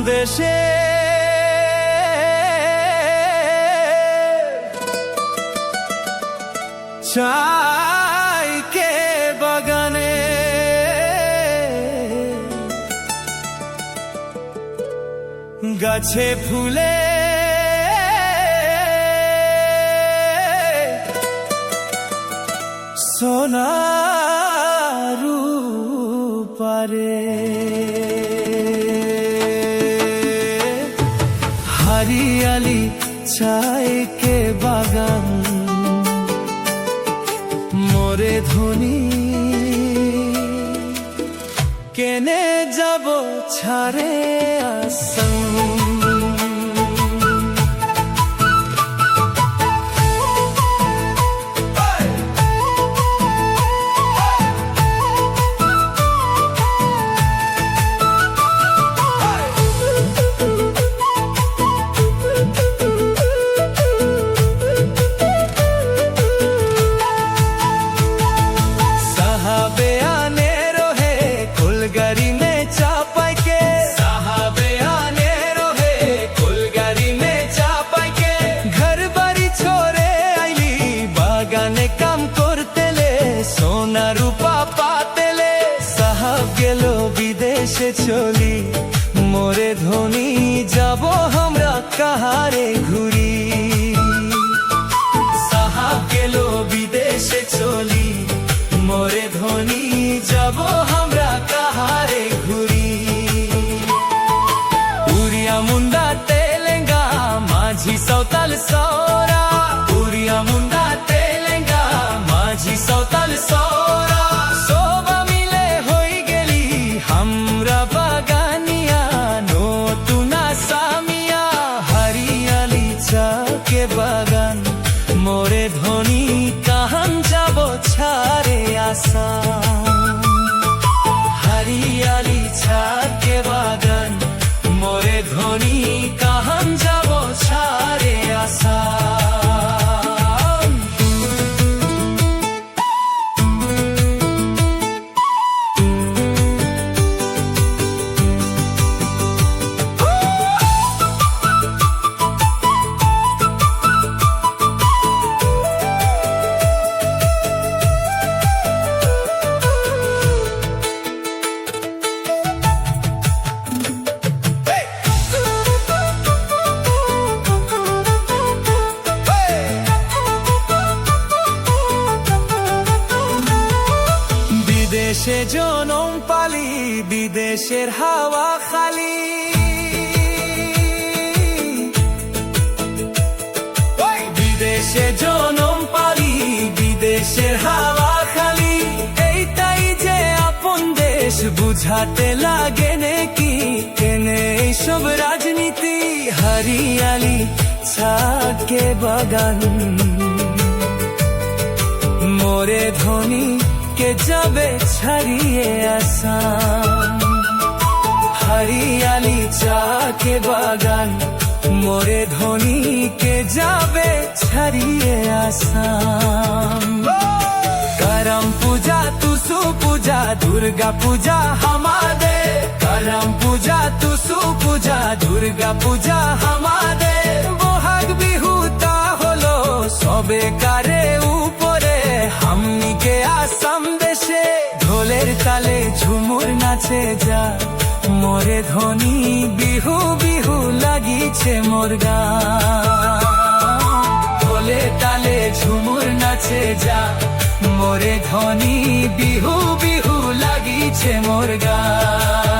দেশে চাই কে বাগানে গাছে ফুলে সোনারু পারে हरियाली चाय के बागान मोरे धोनी केने जाबो छारे आसन विदेशे चली मोरे धोनी जाबो हमरा कहारे घुरी साहब गेलो विदेशे चली मोरे धोनी जाबो हमरा कहारे घुरी उड़िया मुंडा तेलेंगा माझी सौताल सौरा उड़िया मुंडा तेलेंगा माझी सौताल सौरा बागान मोरे धोनी कहां जाबो छारे आसा हरियाली छाके बागान मोरे धोनी कहां जाबो छारे आसा বিদেশে জনম পালি বিদেশের হাওয়া খালি বিদেশে জনম পালি বিদেশের হাওয়া খালি এইটাই যে আপন দেশ বুঝাতে লাগে নাকি কেনে এইসব রাজনীতি হরিয়ালি ছাকে বাগান মোরে ধোনি के जाबे छड़िए आसान हरियाली चाके बागान मोरे धोनी के जाबे छड़िए आसान करम पूजा तुसु पूजा दुर्गा पूजा हमारे करम पूजा तुसु पूजा दुर्गा पूजा हमारे बोहाग बिहुता होलो सबे कारे ऊपरे हमनी के आसाम देशे ढोलेर ताले झुमुर नाचे जा मोरे धोनी बिहु बिहु লাগিছে मोर गान ढोले ताले झुमुर नाचे जा मोरे धोनी बिहु बिहु লাগিছে मोर गान।